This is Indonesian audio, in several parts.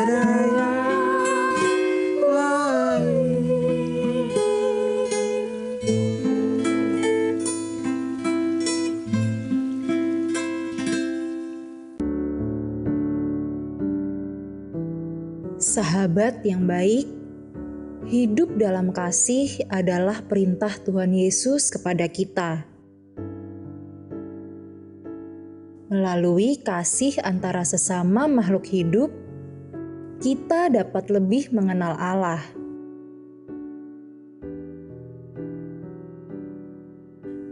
ada yang lain. Sahabat yang baik, hidup dalam kasih adalah perintah Tuhan Yesus kepada kita. Melalui kasih antara sesama makhluk hidup, kita dapat lebih mengenal Allah.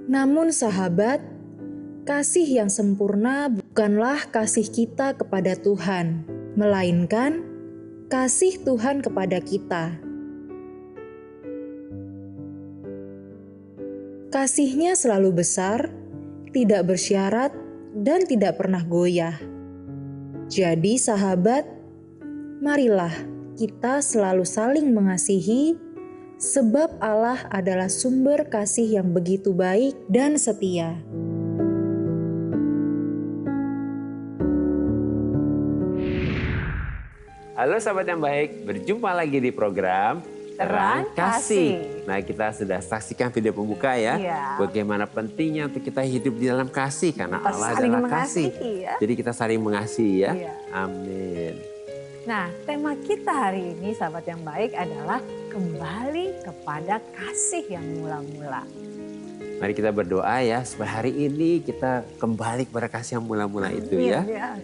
Namun sahabat, kasih yang sempurna bukanlah kasih kita kepada Tuhan, melainkan kasih Tuhan kepada kita. Kasih-Nya selalu besar, tidak bersyarat, dan tidak pernah goyah. Jadi sahabat, marilah kita selalu saling mengasihi, sebab Allah adalah sumber kasih yang begitu baik dan setia. Halo sahabat yang baik, berjumpa lagi di program Terang Kasih. Nah, kita sudah saksikan video pembuka ya. Iya. Bagaimana pentingnya untuk kita hidup di dalam kasih karena Kita Allah saling adalah mengasihi, kasih. ya. Jadi kita saling mengasihi ya. Iya. Amin. Nah, tema kita hari ini sahabat yang baik adalah kembali kepada kasih yang mula-mula. Mari kita berdoa ya supaya hari ini kita kembali kepada kasih yang mula-mula itu ya. Iya.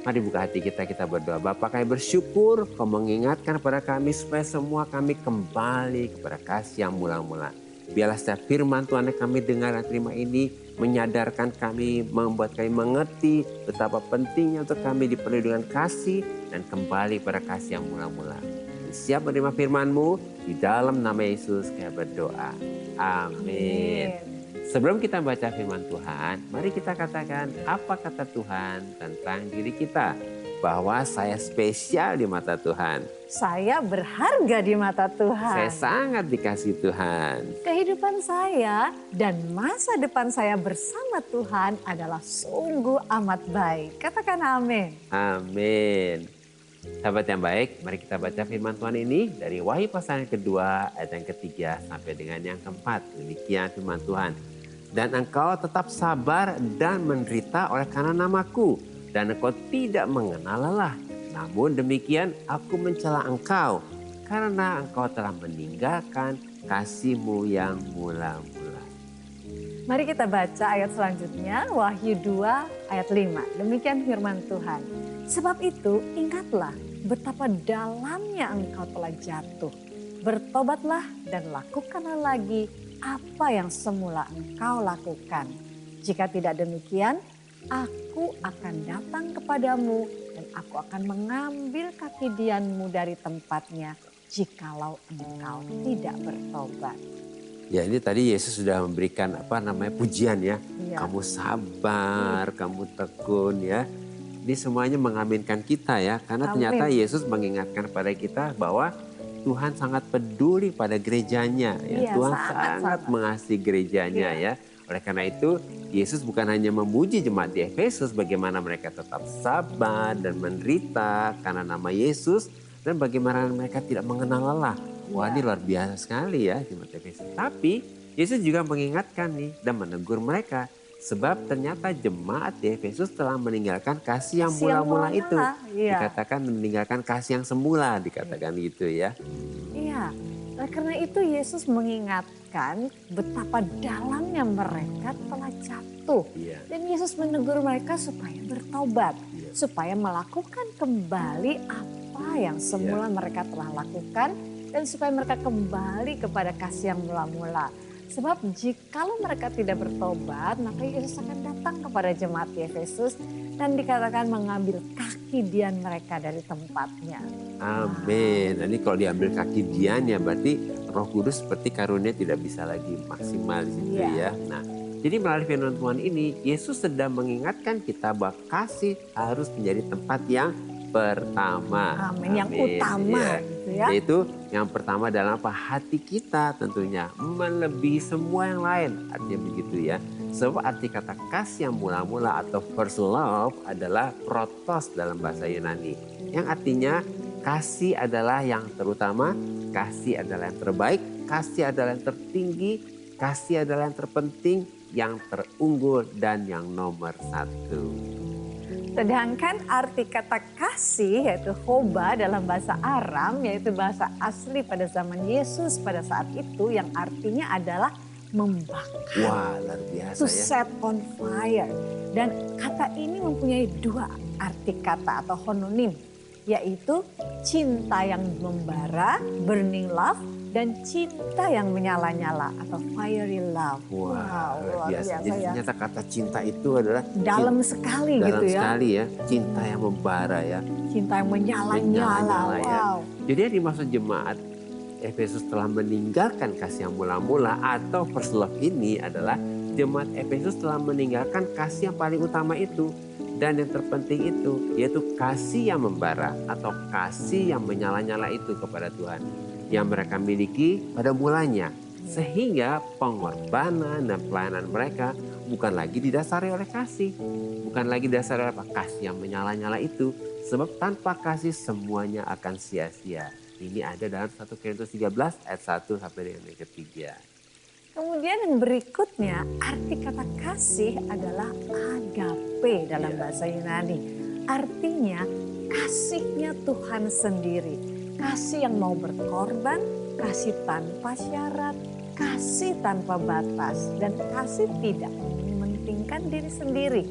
Mari buka hati kita berdoa. Bapa, kami bersyukur Kau mengingatkan kepada kami supaya semua kami kembali kepada kasih yang mula-mula. Biarlah setiap firman Tuhan yang kami dengar dan terima ini menyadarkan kami, membuat kami mengerti betapa pentingnya untuk kami dipenuhi dengan kasih dan kembali pada kasih yang mula-mula. Dan siap menerima firman-Mu, di dalam nama Yesus kami berdoa. Amin. Sebelum kita baca firman Tuhan, mari kita katakan apa kata Tuhan tentang diri kita. Bahwa saya spesial di mata Tuhan. Saya berharga di mata Tuhan. Saya sangat dikasihi Tuhan. Kehidupan saya dan masa depan saya bersama Tuhan adalah sungguh amat baik. Katakan amin. Amin. Sahabat yang baik, mari kita baca firman Tuhan ini dari Wahyu pasal yang kedua, ayat yang ketiga sampai dengan yang keempat. Demikian firman Tuhan. Dan engkau tetap sabar dan menderita oleh karena namaku. Dan engkau tidak mengenal lelah. Namun demikian aku mencela engkau. Karena engkau telah meninggalkan kasih-Mu yang mula-mula. Mari kita baca ayat selanjutnya, Wahyu 2 ayat 5. Demikian firman Tuhan. Sebab itu ingatlah betapa dalamnya engkau telah jatuh. Bertobatlah dan lakukanlah lagi apa yang semula engkau lakukan. Jika tidak demikian, aku akan datang kepadamu dan aku akan mengambil kaki dianmu dari tempatnya jikalau engkau tidak bertobat. Ya, ini tadi Yesus sudah memberikan pujian ya. Iya. Kamu sabar, kamu tekun ya. Ini semuanya mengaminkan kita ya. Karena ternyata Yesus mengingatkan pada kita bahwa Tuhan sangat peduli pada gerejanya. Ya. Iya, Tuhan sangat sangat mengasihi gerejanya ya. Oleh karena itu Yesus bukan hanya memuji jemaat di Efesus bagaimana mereka tetap sabar dan menderita karena nama Yesus. Dan bagaimana mereka tidak mengenal lelah. Wah, ini luar biasa sekali ya jemaat Efesus. Tapi Yesus juga mengingatkan nih dan menegur mereka. Sebab ternyata jemaat di Efesus telah meninggalkan kasih yang mula-mula itu. Iya. Dikatakan meninggalkan kasih yang semula, dikatakan gitu ya. Iya, nah, karena itu Yesus mengingatkan betapa dalamnya mereka telah jatuh. Iya. Dan Yesus menegur mereka supaya bertobat. Iya. Supaya melakukan kembali apa yang semula mereka telah lakukan. Dan supaya mereka kembali kepada kasih yang mula-mula. Sebab jikalau mereka tidak bertobat, maka Yesus akan datang kepada jemaat di Efesus dan dikatakan mengambil kaki dian mereka dari tempatnya. Amin. Nah, ini kalau diambil kaki dian ya berarti Roh Kudus seperti karunia tidak bisa lagi maksimal di situ ya. Nah, jadi melalui firman Tuhan ini Yesus sedang mengingatkan kita bahwa kasih harus menjadi tempat yang pertama. Amin. Yang utama ya. gitu ya. Yaitu yang pertama dalam hati kita tentunya melebihi semua yang lain. Artinya begitu ya. Sebab arti kata kasih yang mula-mula atau first love adalah protos dalam bahasa Yunani. Yang artinya kasih adalah yang terutama, kasih adalah yang terbaik, kasih adalah yang tertinggi, kasih adalah yang terpenting, yang terunggul, dan yang nomor satu. Sedangkan arti kata kasih yaitu hoba dalam bahasa Aram, yaitu bahasa asli pada zaman Yesus pada saat itu, yang artinya adalah membakar. Wah, luar biasa To ya. set on fire. Dan kata ini mempunyai dua arti kata atau homonim, yaitu cinta yang membara, burning love, dan cinta yang menyala-nyala atau fiery love. Wah, luar biasa. Jadi ya. ternyata kata cinta itu adalah Dalam sekali dalam gitu ya. sekali ya. Cinta yang membara ya. Cinta yang menyala-nyala. Menyala-nyala ya. Wow. Jadi yang dimaksud jemaat Efesus telah meninggalkan kasih yang mula-mula atau first love ini adalah jemaat Efesus telah meninggalkan kasih yang paling utama itu. Dan yang terpenting itu yaitu kasih yang membara atau kasih yang menyala-nyala itu kepada Tuhan. Yang mereka miliki pada mulanya. Sehingga pengorbanan dan pelayanan mereka bukan lagi didasari oleh kasih. Bukan lagi didasari oleh kasih yang menyala-nyala itu. Sebab tanpa kasih semuanya akan sia-sia. Ini ada dalam 1 Korintus 13 ayat 1 sampai dengan yang ketiga. Kemudian yang berikutnya, arti kata kasih adalah agape dalam bahasa Yunani. Artinya kasihnya Tuhan sendiri. Kasih yang mau berkorban, kasih tanpa syarat, kasih tanpa batas, dan kasih tidak mementingkan diri sendiri.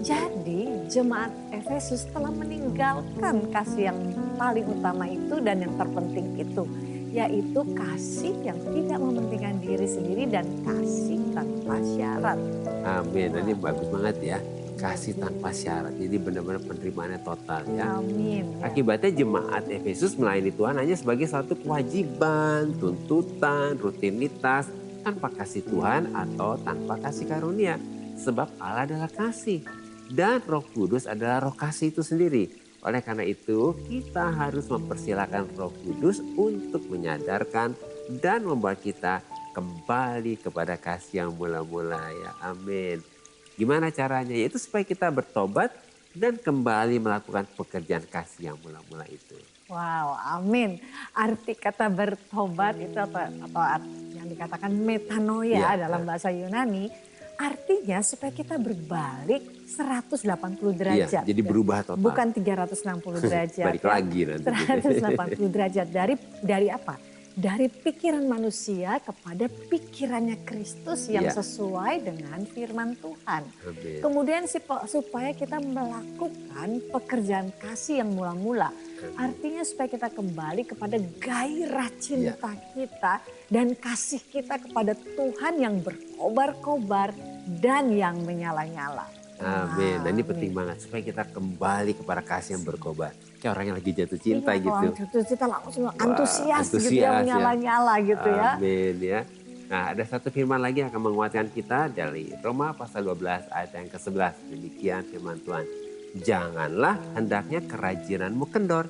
Jadi jemaat Efesus telah meninggalkan kasih yang paling utama itu dan yang terpenting itu, yaitu kasih yang tidak mementingkan diri sendiri dan kasih tanpa syarat. Amin. Ini bagus banget ya. Kasih tanpa syarat. Jadi benar-benar penerimaannya total ya. Amin. Akibatnya jemaat Efesus melayani Tuhan hanya sebagai satu kewajiban, tuntutan, rutinitas tanpa kasih Tuhan atau tanpa kasih karunia. Sebab Allah adalah kasih dan Roh Kudus adalah roh kasih itu sendiri. Oleh karena itu kita harus mempersilahkan Roh Kudus untuk menyadarkan dan membuat kita kembali kepada kasih yang mula-mula ya. Amin. Gimana caranya? Yaitu supaya kita bertobat dan kembali melakukan pekerjaan kasih yang mula-mula itu. Wow, amin. Arti kata bertobat itu atau yang dikatakan metanoia dalam bahasa Yunani, artinya supaya kita berbalik 180 derajat. Iya, jadi berubah total. Bukan 360 derajat. Balik lagi nanti. 180 derajat dari apa? Dari pikiran manusia kepada pikirannya Kristus yang sesuai dengan firman Tuhan. Amin. Kemudian supaya kita melakukan pekerjaan kasih yang mula-mula. Artinya supaya kita kembali kepada gairah cinta kita dan kasih kita kepada Tuhan yang berkobar-kobar dan yang menyala-nyala. Amin. Dan ini penting banget supaya kita kembali kepada kasih yang berkobar. Kayak orang yang lagi jatuh cinta gitu. Orang jatuh cinta langsung antusias gitu ya, menyala-nyala gitu ya. Amin ya. Nah, ada satu firman lagi yang akan menguatkan kita dari Roma pasal 12 ayat yang ke-11. Demikian firman Tuhan. Janganlah hendaknya kerajinanmu kendor.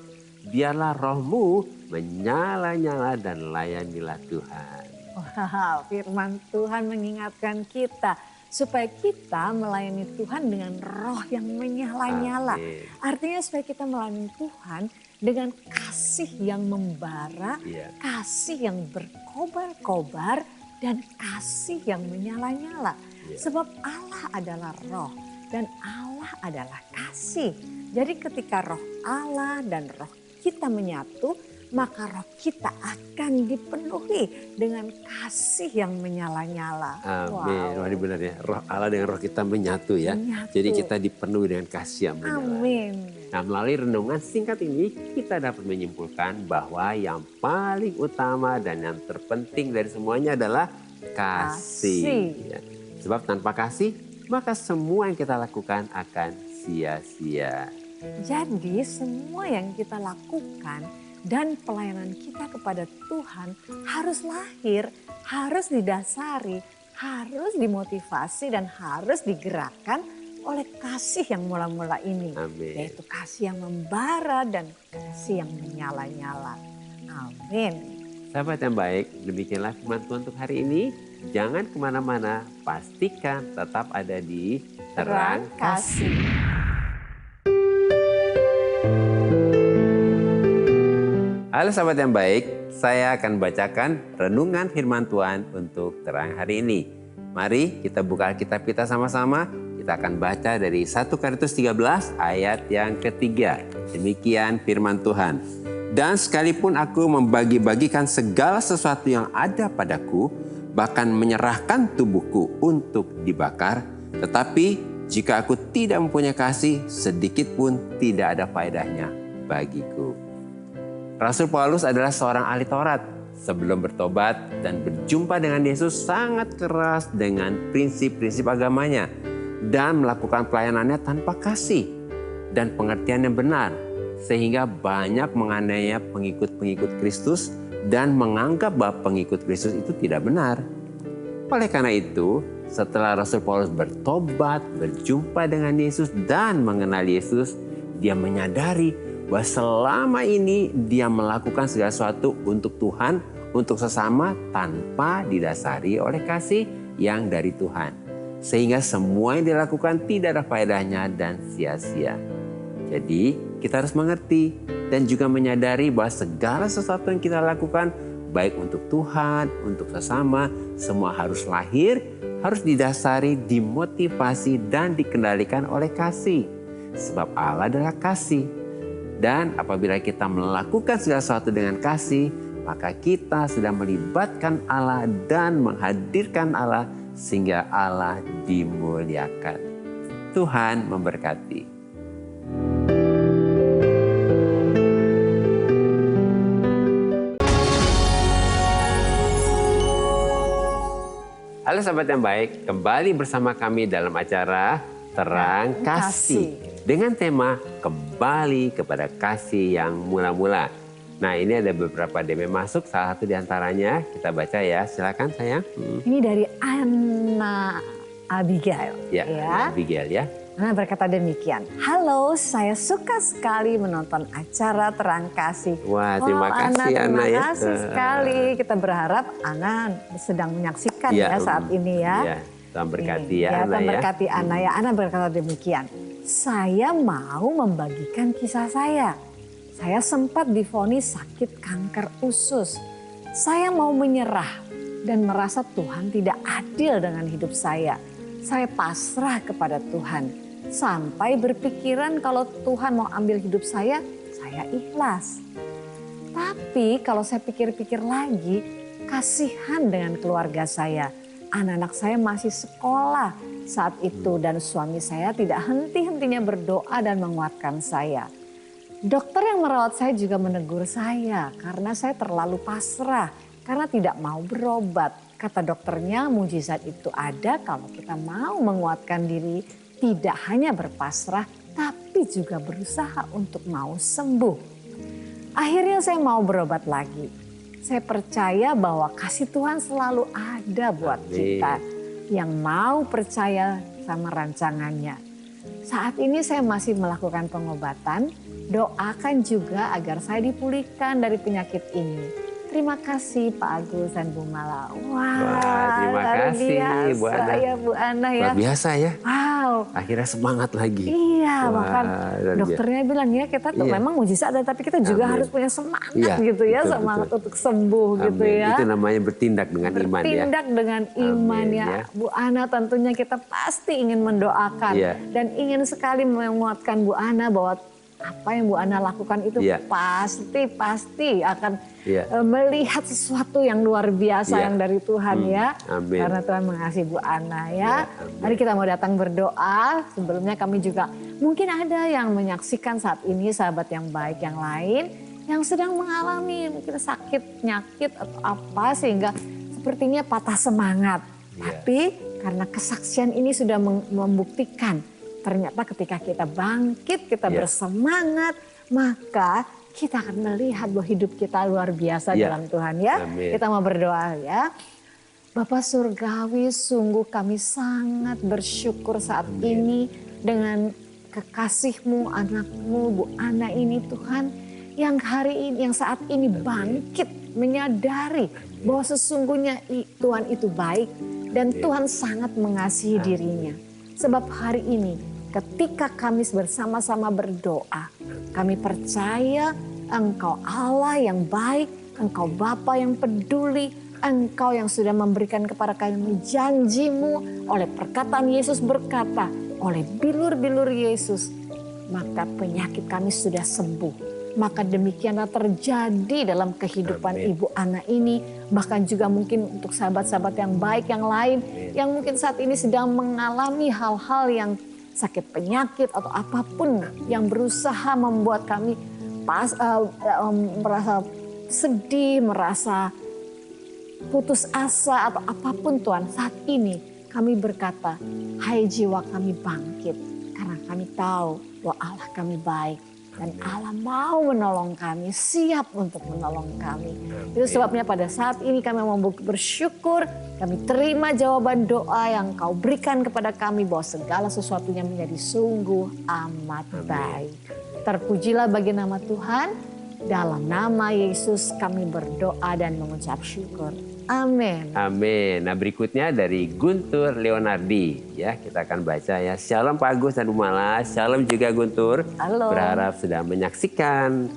Biarlah rohmu menyala-nyala dan layanilah Tuhan. Wow, firman Tuhan mengingatkan kita supaya kita melayani Tuhan dengan roh yang menyala-nyala. Artinya supaya kita melayani Tuhan dengan kasih yang membara, kasih yang berkobar-kobar, dan kasih yang menyala-nyala. Sebab Allah adalah roh dan Allah adalah kasih. Jadi ketika roh Allah dan roh kita menyatu, maka roh kita akan dipenuhi dengan kasih yang menyala-nyala. Amin. Wah, ini benar ya. Roh Allah dengan roh kita menyatu ya. Jadi kita dipenuhi dengan kasih yang menyala. Amin. Nah, melalui renungan singkat ini kita dapat menyimpulkan bahwa yang paling utama dan yang terpenting dari semuanya adalah kasih. Ya. Sebab tanpa kasih, maka semua yang kita lakukan akan sia-sia. Jadi semua yang kita lakukan dan pelayanan kita kepada Tuhan harus lahir, harus didasari, harus dimotivasi dan harus digerakkan oleh kasih yang mula-mula ini. Amin. Yaitu kasih yang membara dan kasih yang menyala-nyala. Amin. Sahabat yang baik, demikianlah firman Tuhan untuk hari ini. Jangan kemana-mana, pastikan tetap ada di Terang Kasih. Halo sahabat yang baik, saya akan bacakan renungan firman Tuhan untuk terang hari ini. Mari kita buka Alkitab kita sama-sama. Kita akan baca dari 1 Korintus 13 ayat yang ketiga. Demikian firman Tuhan. Dan sekalipun aku membagi-bagikan segala sesuatu yang ada padaku, bahkan menyerahkan tubuhku untuk dibakar, tetapi jika aku tidak mempunyai kasih, sedikit pun tidak ada faedahnya bagiku. Rasul Paulus adalah seorang ahli Taurat. Sebelum bertobat dan berjumpa dengan Yesus, sangat keras dengan prinsip-prinsip agamanya dan melakukan pelayanannya tanpa kasih dan pengertian yang benar, sehingga banyak menganiaya pengikut-pengikut Kristus dan menganggap bahwa pengikut Kristus itu tidak benar. Oleh karena itu, setelah Rasul Paulus bertobat, berjumpa dengan Yesus dan mengenal Yesus, dia menyadari bahwa selama ini dia melakukan segala sesuatu untuk Tuhan, untuk sesama tanpa didasari oleh kasih yang dari Tuhan. Sehingga semua yang dilakukan tidak ada faedahnya dan sia-sia. Jadi kita harus mengerti dan juga menyadari bahwa segala sesuatu yang kita lakukan baik untuk Tuhan, untuk sesama, semua harus lahir, harus didasari, dimotivasi dan dikendalikan oleh kasih. Sebab Allah adalah kasih. Dan apabila kita melakukan segala sesuatu dengan kasih, maka kita sedang melibatkan Allah dan menghadirkan Allah sehingga Allah dimuliakan. Tuhan memberkati. Halo sahabat yang baik, kembali bersama kami dalam acara Terang Kasih. Dengan tema kembali kepada kasih yang mula-mula. Nah, ini ada beberapa DM masuk, salah satu diantaranya kita baca ya. Silakan sayang. Ini dari Anna Abigail. Ya. Anna Abigail ya. Anna berkata demikian. Halo, saya suka sekali menonton acara Terang Kasih. Wah, terima kasih Anna. Terima kasih sekali. Kita berharap Anna sedang menyaksikan ya saat ini ya. Ya, Tuhan berkati ya Anna Tuhan berkati Anna ya. Anna berkata demikian. Saya mau membagikan kisah saya. Saya sempat divonis sakit kanker usus. Saya mau menyerah dan merasa Tuhan tidak adil dengan hidup saya. Saya pasrah kepada Tuhan. Sampai berpikiran kalau Tuhan mau ambil hidup saya ikhlas. Tapi kalau saya pikir-pikir lagi, kasihan dengan keluarga saya. Anak-anak saya masih sekolah saat itu dan suami saya tidak henti-hentinya berdoa dan menguatkan saya. Dokter yang merawat saya juga menegur saya karena saya terlalu pasrah, karena tidak mau berobat. Kata dokternya, mujizat itu ada kalau kita mau menguatkan diri, tidak hanya berpasrah tapi juga berusaha untuk mau sembuh. Akhirnya saya mau berobat lagi. Saya percaya bahwa kasih Tuhan selalu ada buat kita yang mau percaya sama rancangannya. Saat ini saya masih melakukan pengobatan, doakan juga agar saya dipulihkan dari penyakit ini. Terima kasih Pak Agus dan Bu Mala. Wah, terima kasih Bu Ana. Ya Bu Ana ya. Luar biasa ya. Wow. Akhirnya semangat lagi. Iya, bahkan dokternya bilang ya kita tuh memang mujizat ada, tapi kita juga harus punya semangat gitu ya, betul, semangat untuk sembuh gitu ya. Itu namanya bertindak dengan iman ya. Bertindak dengan iman ya. Bu Ana, tentunya kita pasti ingin mendoakan dan ingin sekali menguatkan Bu Ana bahwa apa yang Bu Ana lakukan itu pasti akan melihat sesuatu yang luar biasa yang dari Tuhan ya. Amin. Karena Tuhan mengasihi Bu Ana ya. Mari kita mau datang berdoa. Sebelumnya kami juga mungkin ada yang menyaksikan saat ini sahabat yang baik yang lain yang sedang mengalami mungkin sakit, penyakit atau apa sehingga sepertinya patah semangat. Tapi karena kesaksian ini sudah membuktikan ternyata ketika kita bangkit, kita bersemangat, maka kita akan melihat bahwa hidup kita luar biasa dalam Tuhan ya. Amin. Kita mau berdoa ya. Bapak Surgawi, sungguh kami sangat bersyukur saat ini dengan kekasih-Mu, anak-Mu, Bu Ana ini Tuhan. Yang hari ini, yang saat ini bangkit menyadari bahwa sesungguhnya Tuhan itu baik dan Tuhan sangat mengasihi dirinya. Sebab hari ini ketika kami bersama-sama berdoa, kami percaya Engkau Allah yang baik, Engkau Bapa yang peduli, Engkau yang sudah memberikan kepada kami janji-Mu. Oleh perkataan Yesus berkata, oleh bilur-bilur Yesus, maka penyakit kami sudah sembuh. Maka demikianlah terjadi dalam kehidupan ibu anak ini. Bahkan juga mungkin untuk sahabat-sahabat yang baik yang lain. Yang mungkin saat ini sedang mengalami hal-hal yang sakit penyakit atau apapun yang berusaha membuat kami merasa sedih, merasa putus asa atau apapun Tuhan. Saat ini kami berkata, hai jiwa kami bangkit. Karena kami tahu bahwa Allah kami baik. Dan Allah mau menolong kami, siap untuk menolong kami. Itu sebabnya pada saat ini kami mau bersyukur, kami terima jawaban doa yang Kau berikan kepada kami bahwa segala sesuatunya menjadi sungguh amat baik. Terpujilah bagi nama Tuhan, dalam nama Yesus kami berdoa dan mengucap syukur. Amin. Amin. Nah berikutnya dari Guntur Leonardi. Ya kita akan baca ya. Shalom Pak Agus dan Bu Mala. Shalom juga Guntur. Halo. Berharap sudah menyaksikan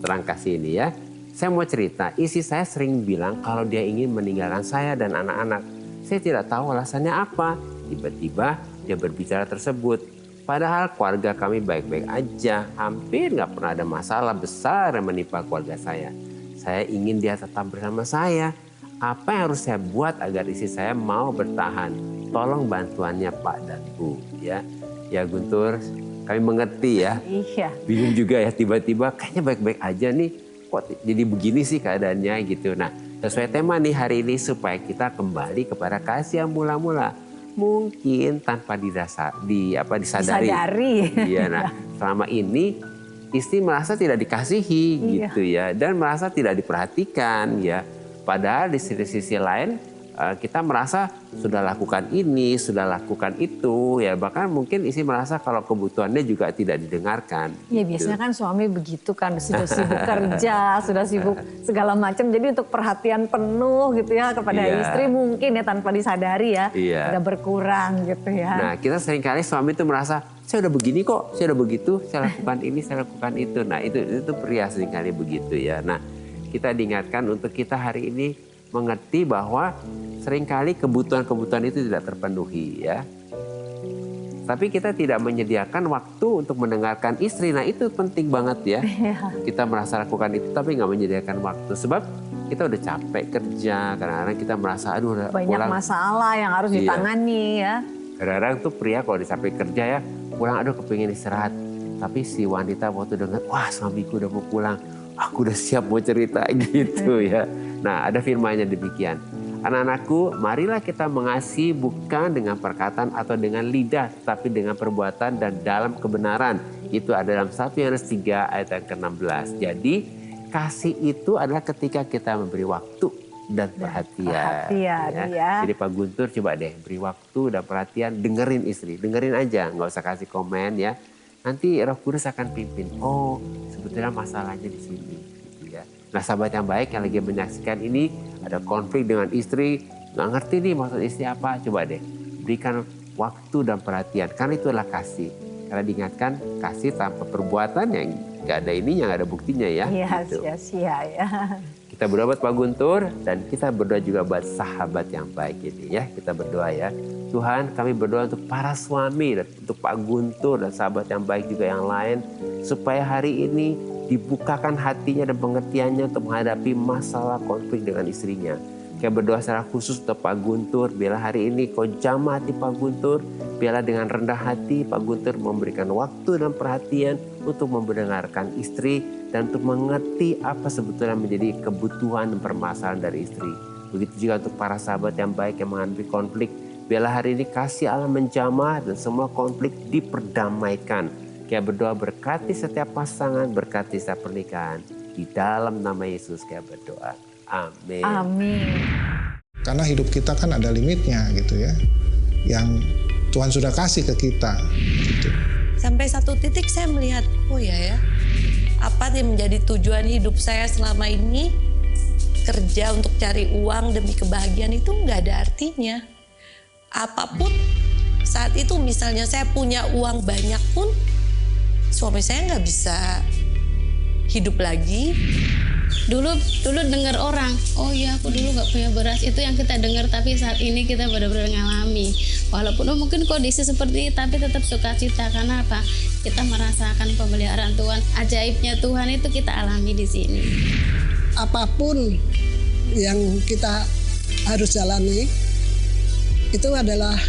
Terang Kasih ini ya. Saya mau cerita, istri saya sering bilang kalau dia ingin meninggalkan saya dan anak-anak. Saya tidak tahu alasannya apa. Tiba-tiba dia berbicara tersebut. Padahal keluarga kami baik-baik aja. Hampir nggak pernah ada masalah besar yang menimpa keluarga saya. Saya ingin dia tetap bersama saya. Apa yang harus saya buat agar istri saya mau bertahan? Tolong bantuannya Pak dan Bu. Ya Guntur, kami mengerti ya. Iya. Bingung juga ya tiba-tiba kayaknya baik-baik aja nih. Kok jadi begini sih keadaannya gitu. Nah sesuai tema nih hari ini supaya kita kembali kepada kasih yang mula-mula. Mungkin tanpa disadari. Iya, nah selama ini istri merasa tidak dikasihi gitu ya. Dan merasa tidak diperhatikan ya. Padahal di sisi lain kita merasa sudah lakukan ini, sudah lakukan itu. Ya bahkan mungkin istri merasa kalau kebutuhannya juga tidak didengarkan. Iya biasanya kan suami begitu kan. Sudah sibuk kerja, sudah sibuk segala macam. Jadi untuk perhatian penuh gitu ya kepada istri mungkin ya tanpa disadari ya. Udah berkurang gitu ya. Nah kita seringkali suami itu merasa saya udah begini kok, saya udah begitu, saya lakukan ini, saya lakukan itu. Nah itu pria seringkali begitu ya. Nah kita diingatkan untuk kita hari ini mengerti bahwa seringkali kebutuhan-kebutuhan itu tidak terpenuhi ya. Tapi kita tidak menyediakan waktu untuk mendengarkan istri. Nah itu penting banget ya. Kita merasa lakukan itu tapi nggak menyediakan waktu. Sebab kita udah capek kerja. Kadang-kadang kita merasa aduh udah banyak pulang. Masalah yang harus ditangani ya. Kadang-kadang tuh pria kalau udah capek kerja ya. Pulang aduh kepingin istirahat. Tapi si wanita waktu dengar wah suamiku udah mau pulang. Aku udah siap mau cerita gitu ya. Nah ada firman-Nya demikian. Anak-anakku, marilah kita mengasihi bukan dengan perkataan atau dengan lidah, tapi dengan perbuatan dan dalam kebenaran. Itu ada dalam 1 Yohanes 3 ayat yang ke-16. Jadi kasih itu adalah ketika kita memberi waktu dan perhatian. Ya. Jadi Pak Guntur coba deh beri waktu dan perhatian, dengerin istri, dengerin aja, nggak usah kasih komen ya. Nanti Roh Kudus akan pimpin. Oh, sebetulnya masalahnya di sini. Gitu ya. Nah, sahabat yang baik yang lagi menyaksikan ini ada konflik dengan istri, nggak ngerti nih maksud istri apa. Coba deh berikan waktu dan perhatian. Karena itu adalah kasih. Karena diingatkan kasih tanpa perbuatan yang nggak ada ininya, nggak ada buktinya ya. Iya, gitu. sia-sia ya. Kita berdoa buat Pak Guntur dan kita berdoa juga buat sahabat yang baik ini ya. Kita berdoa ya. Tuhan kami berdoa untuk para suami dan untuk Pak Guntur dan sahabat yang baik juga yang lain. Supaya hari ini dibukakan hatinya dan pengertiannya untuk menghadapi masalah konflik dengan istrinya. Kita berdoa secara khusus untuk Pak Guntur. Biarlah hari ini kau jamah hati Pak Guntur. Biarlah dengan rendah hati Pak Guntur memberikan waktu dan perhatian untuk mendengarkan istri. Dan untuk mengerti apa sebetulnya menjadi kebutuhan dan permasalahan dari istri. Begitu juga untuk para sahabat yang baik yang menghadapi konflik. Biarlah hari ini kasih Allah menjamah dan semua konflik diperdamaikan. Kita berdoa berkati setiap pasangan, berkati setiap pernikahan. Di dalam nama Yesus kita berdoa. Amin. Amin. Karena hidup kita kan ada limitnya gitu ya. Yang Tuhan sudah kasih ke kita. Gitu. Sampai satu titik saya melihat, oh ya, apa yang menjadi tujuan hidup saya selama ini, kerja untuk cari uang demi kebahagiaan itu nggak ada artinya. Apapun saat itu misalnya saya punya uang banyak pun, suami saya nggak bisa hidup lagi. Dulu dengar orang, oh ya aku dulu nggak punya beras, itu yang kita dengar, tapi saat ini kita benar-benar ngalami. Walaupun mungkin kondisi seperti ini, tapi tetap sukacita. Karena apa? Kita merasakan pemeliharaan Tuhan, ajaibnya Tuhan itu kita alami di sini. Apapun yang kita harus jalani itu adalah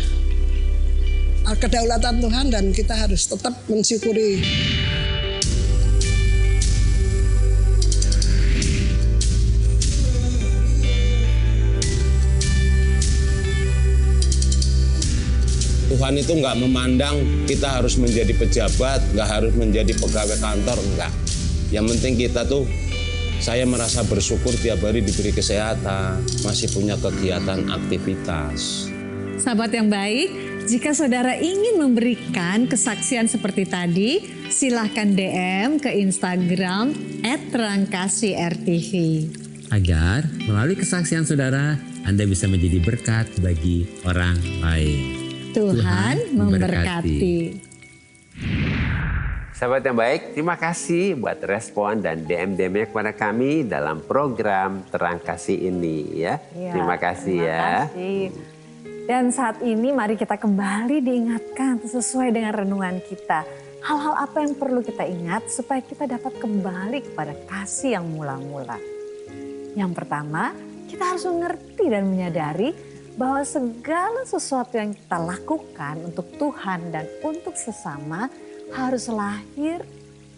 kedaulatan Tuhan dan kita harus tetap mensyukuri. Tuhan itu nggak memandang kita harus menjadi pejabat, nggak harus menjadi pegawai kantor, enggak. Yang penting kita tuh, saya merasa bersyukur tiap hari diberi kesehatan, masih punya kegiatan aktivitas. Sahabat yang baik, jika saudara ingin memberikan kesaksian seperti tadi, silahkan DM ke Instagram @terangkasih_RTV. Agar melalui kesaksian saudara, Anda bisa menjadi berkat bagi orang lain. Tuhan memberkati. Sahabat yang baik, terima kasih buat respon dan DM-DM-nya kepada kami dalam program Terang Kasih ini ya. Terima kasih ya. Kasih. Dan saat ini mari kita kembali diingatkan sesuai dengan renungan kita. Hal-hal apa yang perlu kita ingat supaya kita dapat kembali kepada kasih yang mula-mula. Yang pertama, kita harus mengerti dan menyadari bahwa segala sesuatu yang kita lakukan untuk Tuhan dan untuk sesama harus lahir,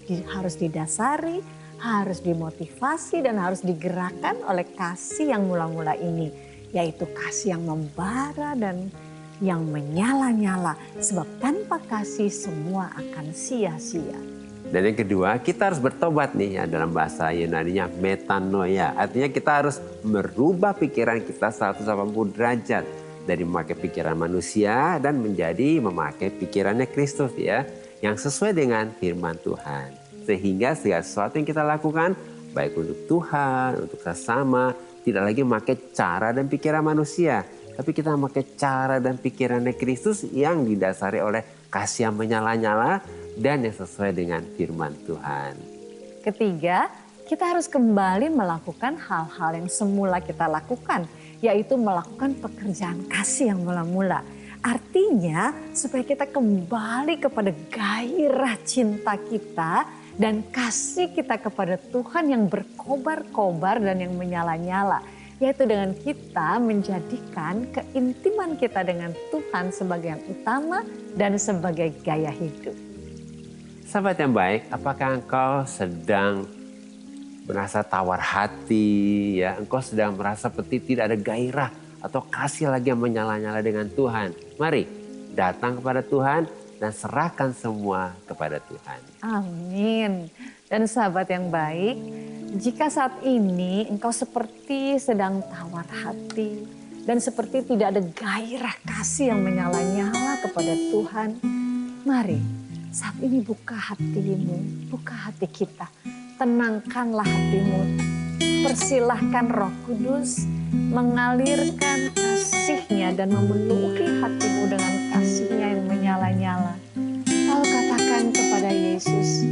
harus didasari, harus dimotivasi dan harus digerakkan oleh kasih yang mula-mula ini. Yaitu kasih yang membara dan yang menyala-nyala. Sebab tanpa kasih semua akan sia-sia. Dan yang kedua, kita harus bertobat nih ya, dalam bahasa Yunani-nya metanoia. Artinya kita harus merubah pikiran kita 180 derajat. Dari memakai pikiran manusia dan menjadi memakai pikirannya Kristus ya. Yang sesuai dengan firman Tuhan. Sehingga segala sesuatu yang kita lakukan baik untuk Tuhan, untuk sesama, tidak lagi memakai cara dan pikiran manusia. Tapi kita memakai cara dan pikirannya Kristus yang didasari oleh kasih yang menyala-nyala dan yang sesuai dengan firman Tuhan. Ketiga, kita harus kembali melakukan hal-hal yang semula kita lakukan, yaitu melakukan pekerjaan kasih yang mula-mula. Artinya supaya kita kembali kepada gairah cinta kita dan kasih kita kepada Tuhan yang berkobar-kobar dan yang menyala-nyala. Yaitu dengan kita menjadikan keintiman kita dengan Tuhan sebagai yang utama dan sebagai gaya hidup. Sahabat yang baik, apakah engkau sedang merasa tawar hati, ya? Engkau sedang merasa seperti tidak ada gairah atau kasih lagi yang menyala-nyala dengan Tuhan? Mari datang kepada Tuhan dan serahkan semua kepada Tuhan. Amin. Dan sahabat yang baik, jika saat ini engkau seperti sedang tawar hati dan seperti tidak ada gairah kasih yang menyala-nyala kepada Tuhan, mari saat ini buka hatimu, buka hati kita. Tenangkanlah hatimu. Persilahkan Roh Kudus mengalirkan kasih-Nya dan memenuhi hatimu dengan kasih-Nya yang menyala-nyala. Lalu katakan kepada Yesus,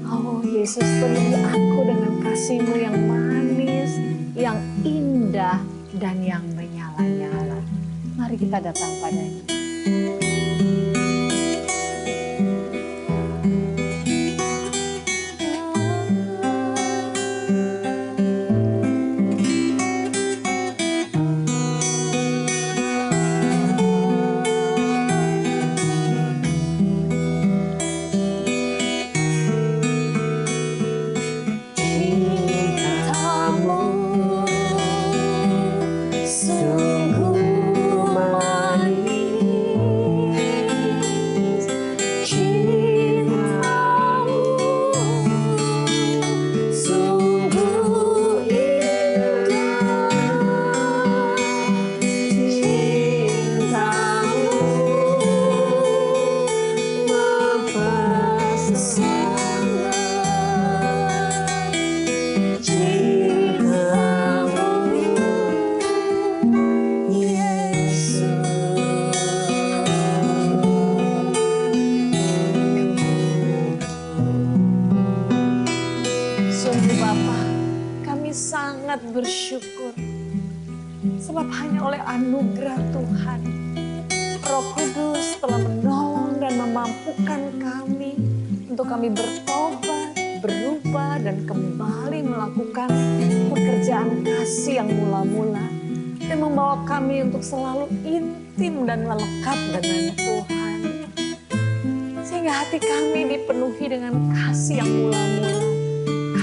"Oh Yesus, penuhi aku dengan kasih-Mu yang manis, yang indah dan yang menyala-nyala." Mari kita datang padanya. Sungguh manis sangat bersyukur. Sebab hanya oleh anugerah Tuhan, Roh Kudus telah menolong dan memampukan kami untuk kami bertobat, berubah, dan kembali melakukan pekerjaan kasih yang mula-mula dan membawa kami untuk selalu intim dan melekat dengan Tuhan. Sehingga hati kami dipenuhi dengan kasih yang mula-mula,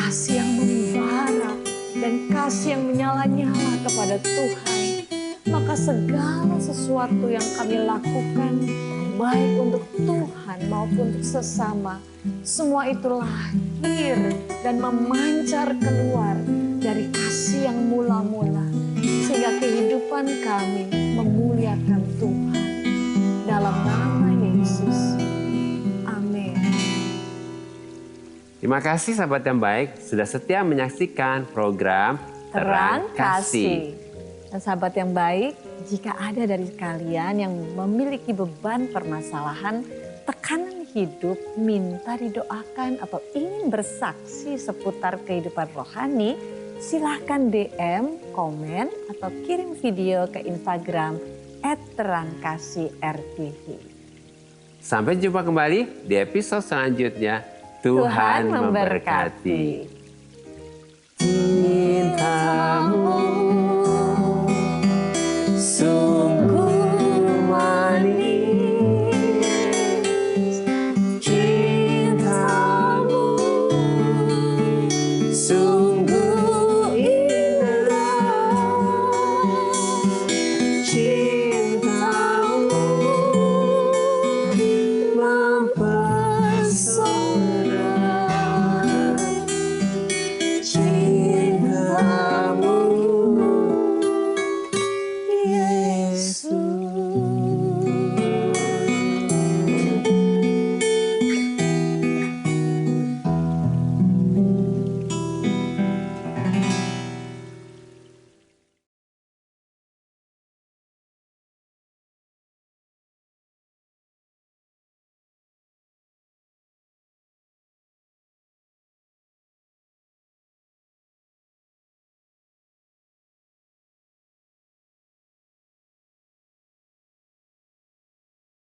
kasih yang membara, dan kasih yang menyala-nyala kepada Tuhan. Maka segala sesuatu yang kami lakukan, baik untuk Tuhan maupun untuk sesama, semua itu lahir dan memancar keluar dari kasih yang mula-mula. Sehingga kehidupan kami memuliakan Tuhan. Dalam nama Yesus. Amin. Terima kasih sahabat yang baik sudah setia menyaksikan program Terang Kasih. Dan sahabat yang baik, jika ada dari kalian yang memiliki beban permasalahan, tekanan hidup, minta didoakan atau ingin bersaksi seputar kehidupan rohani, silahkan DM, komen, atau kirim video ke Instagram @terangkasih_rtv. Sampai jumpa kembali di episode selanjutnya. Tuhan memberkati.